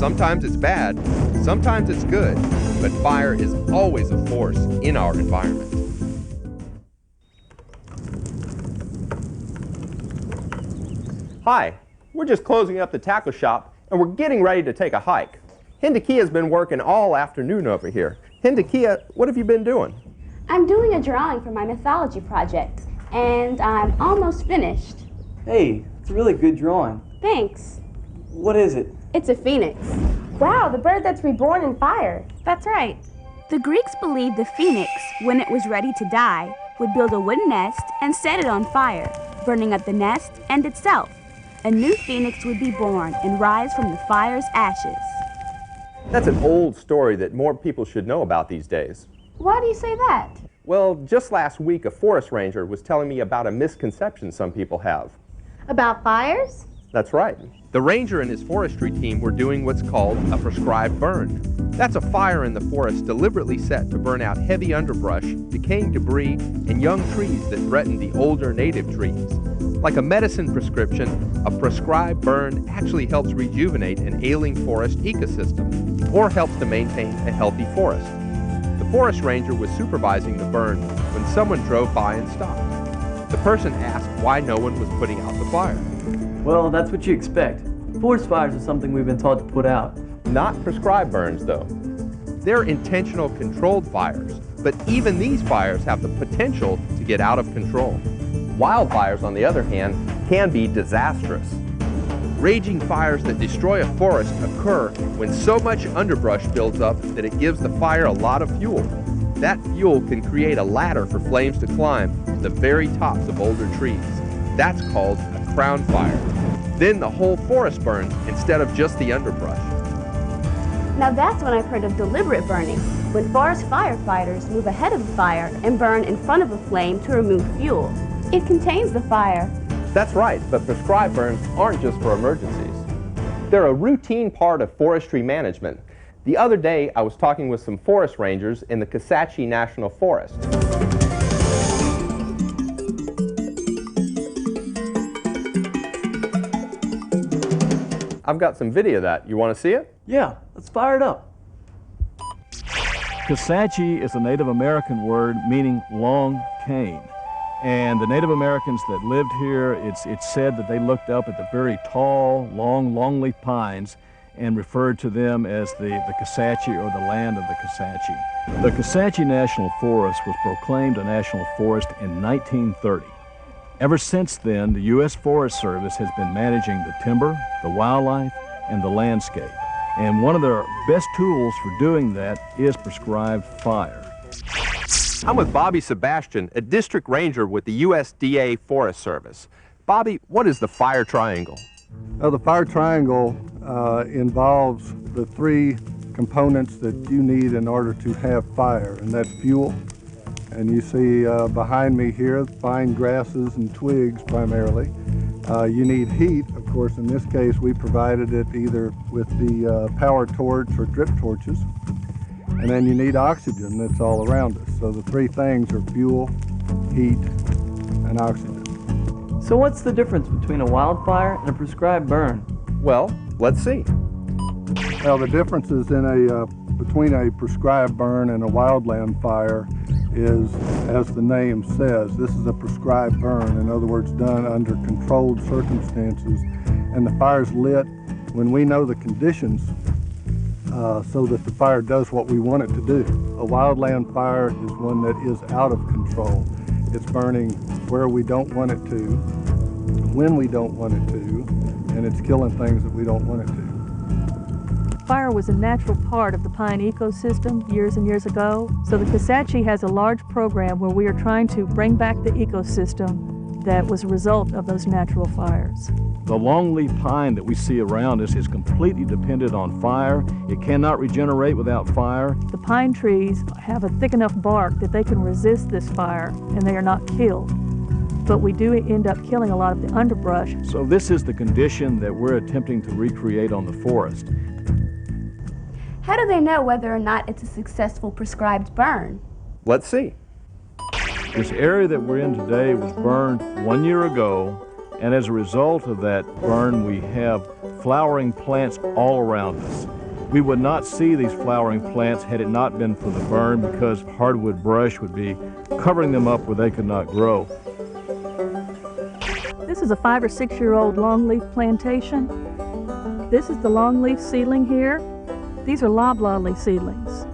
Sometimes it's bad, sometimes it's good, but fire is always a force in our environment. Hi, we're just closing up the tackle shop and we're getting ready to take a hike. Hindakia's been working all afternoon over here. Hindakia, what have you been doing? I'm doing a drawing for my mythology project, and I'm almost finished. Hey, it's a really good drawing. Thanks. What is it? It's a phoenix. Wow, the bird that's reborn in fire. That's right. The Greeks believed the phoenix, when it was ready to die, would build a wooden nest and set it on fire, burning up the nest and itself. A new phoenix would be born and rise from the fire's ashes. That's an old story that more people should know about these days. Why do you say that? Well, just last week a forest ranger was telling me about a misconception some people have. About fires? That's right. The ranger and his forestry team were doing what's called a prescribed burn. That's a fire in the forest deliberately set to burn out heavy underbrush, decaying debris, and young trees that threaten the older native trees. Like a medicine prescription, a prescribed burn actually helps rejuvenate an ailing forest ecosystem, or helps to maintain a healthy forest. The forest ranger was supervising the burn when someone drove by and stopped. The person asked why no one was putting out the fire. Well, that's what you expect. Forest fires are something we've been taught to put out. Not prescribed burns, though. They're intentional controlled fires, but even these fires have the potential to get out of control. Wildfires, on the other hand, can be disastrous. Raging fires that destroy a forest occur when so much underbrush builds up that it gives the fire a lot of fuel. That fuel can create a ladder for flames to climb to the very tops of older trees. That's called a crown fire. Then the whole forest burns instead of just the underbrush. Now that's when I've heard of deliberate burning, when forest firefighters move ahead of the fire and burn in front of a flame to remove fuel. It contains the fire. That's right, but prescribed burns aren't just for emergencies. They're a routine part of forestry management. The other day, I was talking with some forest rangers in the Kisatchie National Forest. I've got some video of that. You want to see it? Yeah, let's fire it up. Kisatchie is a Native American word meaning long cane. And the Native Americans that lived here, it's said that they looked up at the very tall, long, longleaf pines and referred to them as the Kisatchie, or the land of the Kisatchie. The Kisatchie National Forest was proclaimed a national forest in 1930. Ever since then, the U.S. Forest Service has been managing the timber, the wildlife, and the landscape. And one of their best tools for doing that is prescribed fire. I'm with Bobby Sebastian, a district ranger with the USDA Forest Service. Bobby, what is the fire triangle? Well, the fire triangle involves the three components that you need in order to have fire, and that's fuel. And you see behind me here, fine grasses and twigs primarily. You need heat. Of course, in this case, we provided it either with the power torch or drip torches. And then you need oxygen that's all around us. So the three things are fuel, heat, and oxygen. So what's the difference between a wildfire and a prescribed burn? Well, let's see. Well, the differences between a prescribed burn and a wildland fire is, as the name says, this is a prescribed burn. In other words, done under controlled circumstances. And the fire's lit when we know the conditions so that the fire does what we want it to do. A wildland fire is one that is out of control. It's burning where we don't want it to, when we don't want it to, and it's killing things that we don't want it to. Fire was a natural part of the pine ecosystem years and years ago. So the Kisatchie has a large program where we are trying to bring back the ecosystem that was a result of those natural fires. The longleaf pine that we see around us is completely dependent on fire. It cannot regenerate without fire. The pine trees have a thick enough bark that they can resist this fire and they are not killed. But we do end up killing a lot of the underbrush. So this is the condition that we're attempting to recreate on the forest. How do they know whether or not it's a successful prescribed burn? Let's see. This area that we're in today was burned 1 year ago, and as a result of that burn, we have flowering plants all around us. We would not see these flowering plants had it not been for the burn, because hardwood brush would be covering them up where they could not grow. This is a 5 or 6 year old longleaf plantation. This is the longleaf seedling here. These are loblolly seedlings.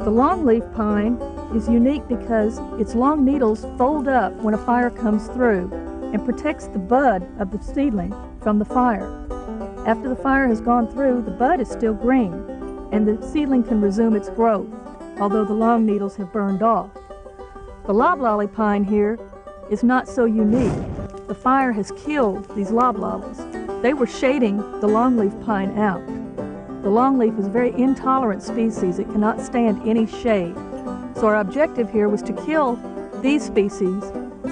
The longleaf pine is unique because its long needles fold up when a fire comes through and protects the bud of the seedling from the fire. After the fire has gone through, the bud is still green, and the seedling can resume its growth, although the long needles have burned off. The loblolly pine here is not so unique. The fire has killed these loblollies. They were shading the longleaf pine out. The longleaf is a very intolerant species. It cannot stand any shade. So our objective here was to kill these species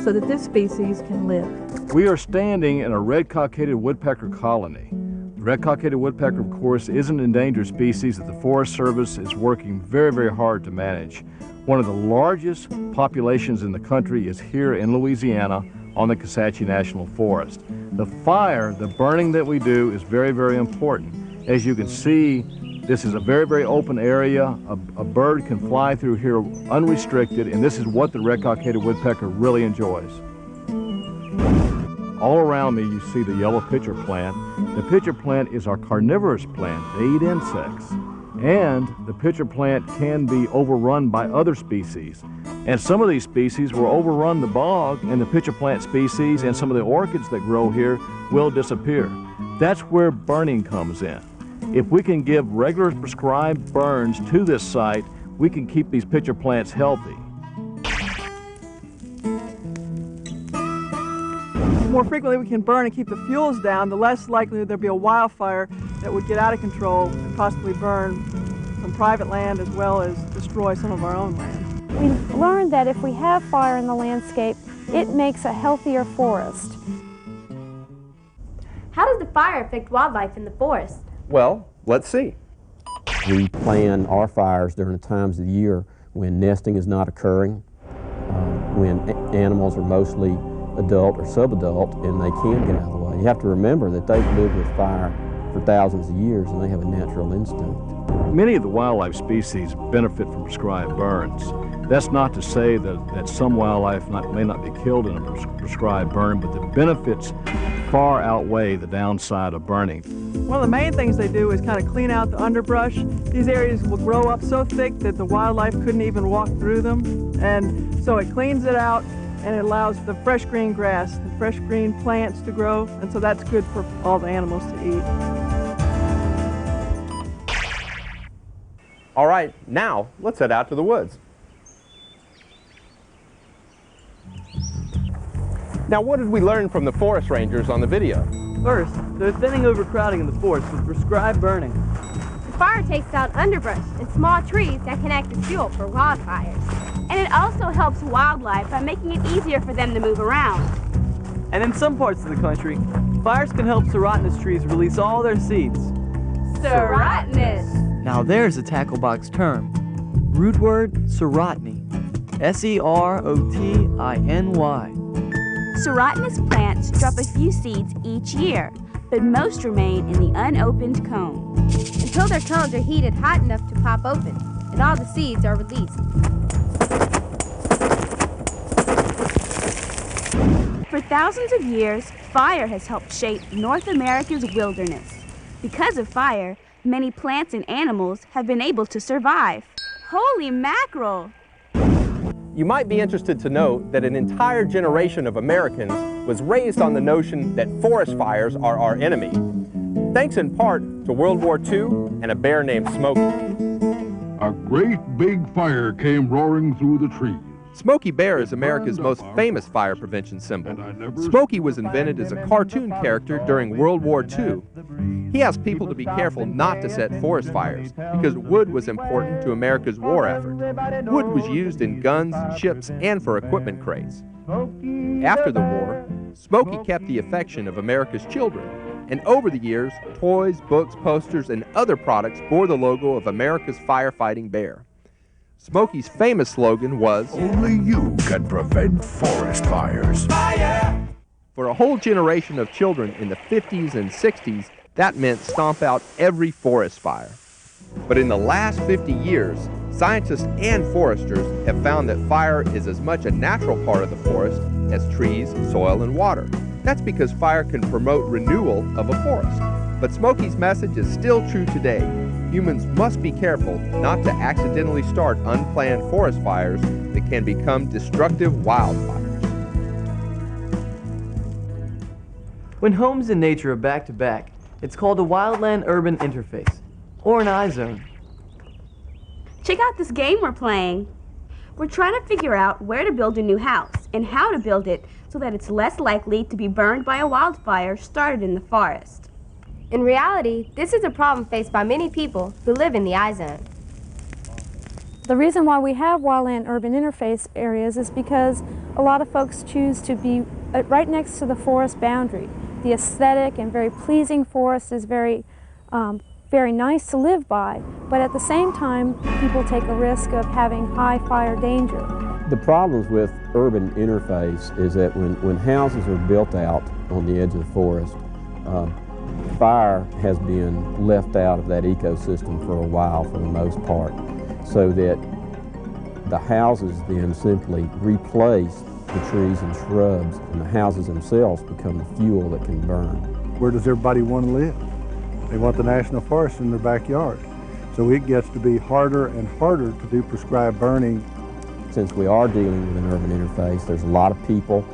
so that this species can live. We are standing in a red-cockaded woodpecker colony. The red-cockaded woodpecker, of course, is an endangered species that the Forest Service is working very, very hard to manage. One of the largest populations in the country is here in Louisiana on the Kisatchie National Forest. The fire, the burning that we do is very, very important. As you can see, this is a very, very open area. A bird can fly through here unrestricted, and this is what the red-cockaded woodpecker really enjoys. All around me you see the yellow pitcher plant. The pitcher plant is our carnivorous plant. They eat insects. And the pitcher plant can be overrun by other species. And some of these species will overrun the bog, and the pitcher plant species and some of the orchids that grow here will disappear. That's where burning comes in. If we can give regular prescribed burns to this site, we can keep these pitcher plants healthy. The more frequently we can burn and keep the fuels down, the less likely there'll be a wildfire that would get out of control and possibly burn some private land as well as destroy some of our own land. We've learned that if we have fire in the landscape, it makes a healthier forest. How does the fire affect wildlife in the forest? Well, let's see. We plan our fires during the times of the year when nesting is not occurring, when animals are mostly adult or subadult and they can't get out of the way. You have to remember that they've lived with fire for thousands of years and they have a natural instinct. Many of the wildlife species benefit from prescribed burns. That's not to say that some wildlife may not be killed in a prescribed burn, but the benefits far outweigh the downside of burning. One of the main things they do is kind of clean out the underbrush. These areas will grow up so thick that the wildlife couldn't even walk through them. And so it cleans it out and it allows the fresh green grass and fresh green plants to grow. And so that's good for all the animals to eat. All right, now let's head out to the woods. Now, what did we learn from the forest rangers on the video? First, there's thinning overcrowding in the forest with prescribed burning. The fire takes out underbrush and small trees that can act as fuel for wildfires. And it also helps wildlife by making it easier for them to move around. And in some parts of the country, fires can help serotinous trees release all their seeds. Serotinous. Now there's a tackle box term. Root word serotiny. S-E-R-O-T-I-N-Y. Serotinous plants drop a few seeds each year, but most remain in the unopened cone. Until their cones are heated hot enough to pop open, and all the seeds are released. For thousands of years, fire has helped shape North America's wilderness. Because of fire, many plants and animals have been able to survive. Holy mackerel! You might be interested to know that an entire generation of Americans was raised on the notion that forest fires are our enemy, thanks in part to World War II and a bear named Smokey. A great big fire came roaring through the trees. Smokey Bear is America's most famous fire prevention symbol. Smokey was invented as a cartoon character during World War II. He asked people to be careful not to set forest fires because wood was important to America's war effort. Wood was used in guns, ships, and for equipment crates. After the war, Smokey kept the affection of America's children, and over the years, toys, books, posters, and other products bore the logo of America's firefighting bear. Smokey's famous slogan was, "Only you can prevent forest fires." Fire! For a whole generation of children in the 50s and 60s, that meant stomp out every forest fire. But in the last 50 years, scientists and foresters have found that fire is as much a natural part of the forest as trees, soil, and water. That's because fire can promote renewal of a forest. But Smokey's message is still true today. Humans must be careful not to accidentally start unplanned forest fires that can become destructive wildfires. When homes and nature are back to back, it's called a wildland-urban interface, or an I-zone. Check out this game we're playing. We're trying to figure out where to build a new house and how to build it so that it's less likely to be burned by a wildfire started in the forest. In reality, this is a problem faced by many people who live in the I-zone. The reason why we have wildland-urban interface areas is because a lot of folks choose to be right next to the forest boundary. The aesthetic and very pleasing forest is very nice to live by, but at the same time, people take a risk of having high fire danger. The problems with urban interface is that when houses are built out on the edge of the forest, fire has been left out of that ecosystem for a while for the most part, so that the houses then simply replace the trees and shrubs, and the houses themselves become the fuel that can burn. Where does everybody want to live? They want the national forest in their backyard. So it gets to be harder and harder to do prescribed burning. Since we are dealing with an urban interface, there's a lot of people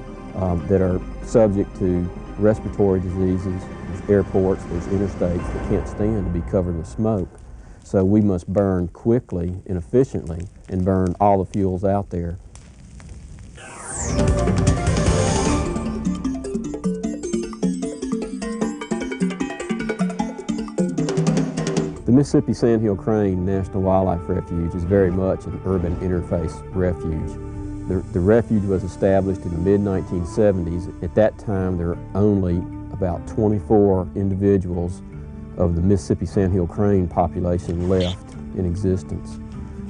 that are subject to respiratory diseases. There's airports, there's interstates that can't stand to be covered with smoke. So we must burn quickly and efficiently and burn all the fuels out there. The Mississippi Sandhill Crane National Wildlife Refuge is very much an urban interface refuge. The refuge was established in the mid-1970s. At that time, there were only about 24 individuals of the Mississippi Sandhill crane population left in existence.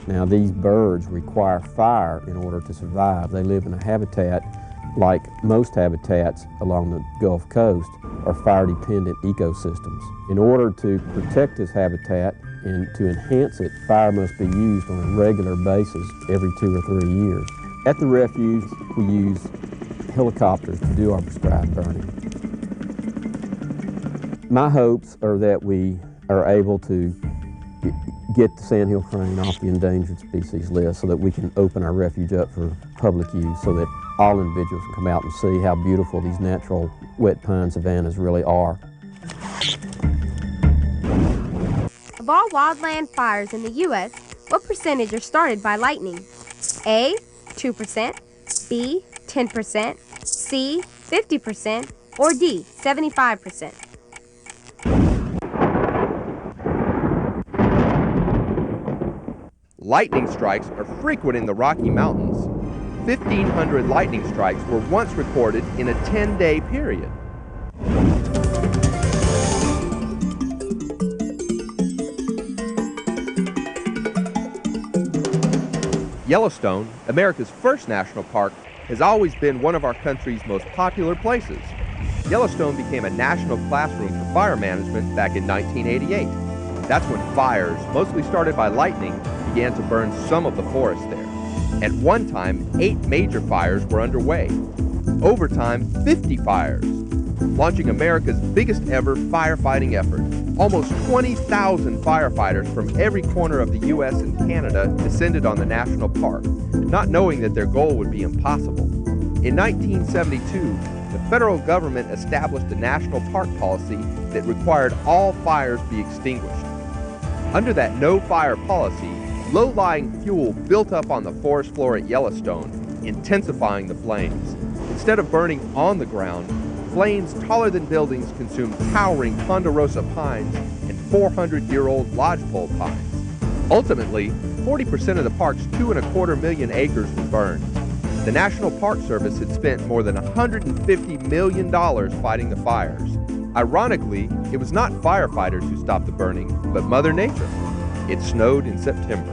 Now, these birds require fire in order to survive. They live in a habitat like most habitats along the Gulf Coast are fire-dependent ecosystems. In order to protect this habitat and to enhance it, fire must be used on a regular basis every 2 or 3 years. At the refuge, we use helicopters to do our prescribed burning. My hopes are that we are able to get the sandhill crane off the endangered species list so that we can open our refuge up for public use so that all individuals can come out and see how beautiful these natural wet pine savannas really are. Of all wildland fires in the U.S., what percentage are started by lightning? A, 2%, B, 10%, C, 50%, or D, 75%? Lightning strikes are frequent in the Rocky Mountains. 1,500 lightning strikes were once recorded in a 10-day period. Yellowstone, America's first national park, has always been one of our country's most popular places. Yellowstone became a national classroom for fire management back in 1988. That's when fires, mostly started by lightning, began to burn some of the forest there. At one time, 8 major fires were underway. Over time, 50 fires, launching America's biggest ever firefighting effort. Almost 20,000 firefighters from every corner of the U.S. and Canada descended on the national park, not knowing that their goal would be impossible. In 1972, the federal government established a national park policy that required all fires be extinguished. Under that no-fire policy, low-lying fuel built up on the forest floor at Yellowstone, intensifying the flames. Instead of burning on the ground, flames taller than buildings consumed towering ponderosa pines and 400-year-old lodgepole pines. Ultimately, 40% of the park's 2.25 million acres were burned. The National Park Service had spent more than $150 million fighting the fires. Ironically, it was not firefighters who stopped the burning, but Mother Nature. It snowed in September.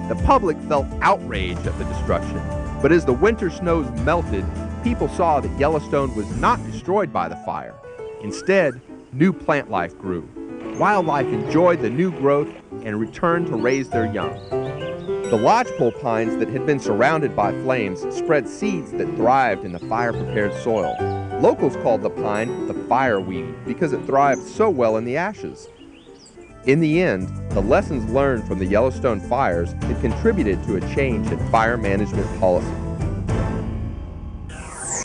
The public felt outrage at the destruction, but as the winter snows melted, people saw that Yellowstone was not destroyed by the fire. Instead, new plant life grew. Wildlife enjoyed the new growth and returned to raise their young. The lodgepole pines that had been surrounded by flames spread seeds that thrived in the fire-prepared soil. Locals called the pine the fireweed because it thrived so well in the ashes. In the end, the lessons learned from the Yellowstone fires had contributed to a change in fire management policy.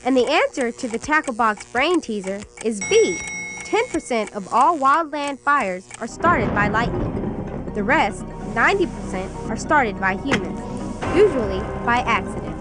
And the answer to the Tackle Box brain teaser is B. 10% of all wildland fires are started by lightning. The rest, 90%, are started by humans, usually by accident.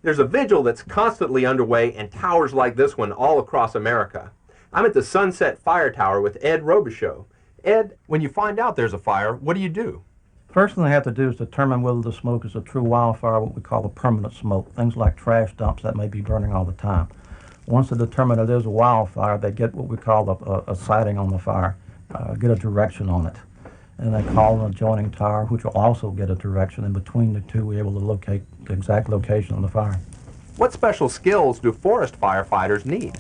There's a vigil that's constantly underway in towers like this one all across America. I'm at the Sunset Fire Tower with Ed Robichaux. Ed, when you find out there's a fire, what do you do? First thing they have to do is determine whether the smoke is a true wildfire, what we call a permanent smoke, things like trash dumps that may be burning all the time. Once they determine it is a wildfire, they get what we call a sighting on the fire, get a direction on it. And they call an adjoining tower, which will also get a direction. And between the two, we're able to locate the exact location of the fire. What special skills do forest firefighters need?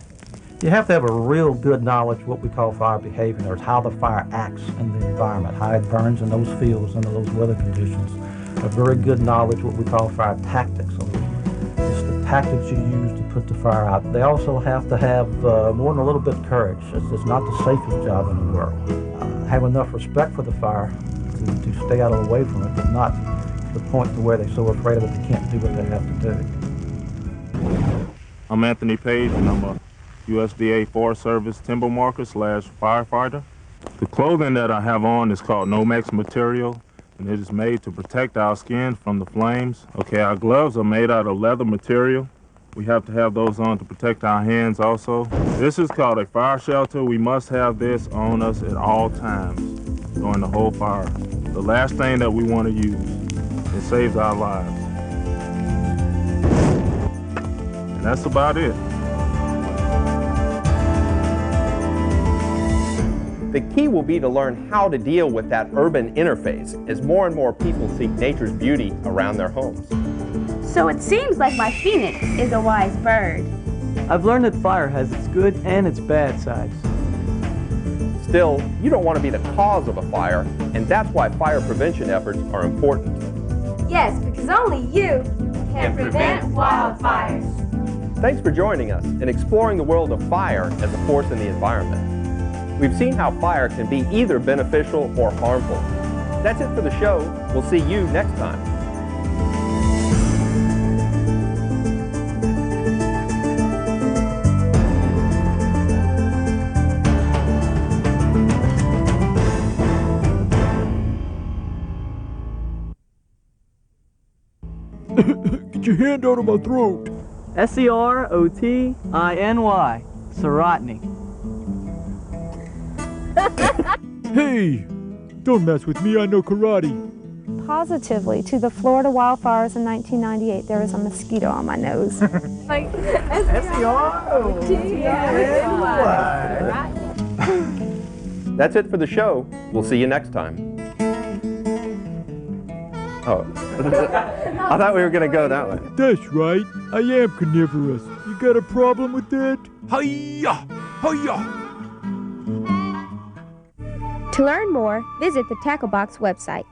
You have to have a real good knowledge of what we call fire behavior. It's how the fire acts in the environment, how it burns in those fields under those weather conditions. A very good knowledge of what we call fire tactics. It's the tactics you use to put the fire out. They also have to have more than a little bit of courage. It's not the safest job in the world. Have enough respect for the fire to stay out of the way from it, but not to the point to where they're so afraid of it they can't do what they have to do. I'm Anthony Page, and I'm a USDA Forest Service timber marker / firefighter. The clothing that I have on is called Nomex material, and it is made to protect our skin from the flames. Okay, our gloves are made out of leather material. We have to have those on to protect our hands also. This is called a fire shelter. We must have this on us at all times during the whole fire. The last thing that we want to use. It saves our lives. And that's about it. The key will be to learn how to deal with that urban interface as more and more people seek nature's beauty around their homes. So it seems like my phoenix is a wise bird. I've learned that fire has its good and its bad sides. Still, you don't want to be the cause of a fire, and that's why fire prevention efforts are important. Yes, because only you can prevent wildfires. Thanks for joining us in exploring the world of fire as a force in the environment. We've seen how fire can be either beneficial or harmful. That's it for the show. We'll see you next time. Get your hand out of my throat. Serotiny. Serotiny. Hey, don't mess with me, I know karate. Positively, to the Florida wildfires in 1998, there was a mosquito on my nose. Like That's it for the show. We'll see you next time. Oh, I thought we were going to go that way. That's right, I am carnivorous. You got a problem with that? Hi-ya! Hi-ya! To learn more, visit the Tackle Box website.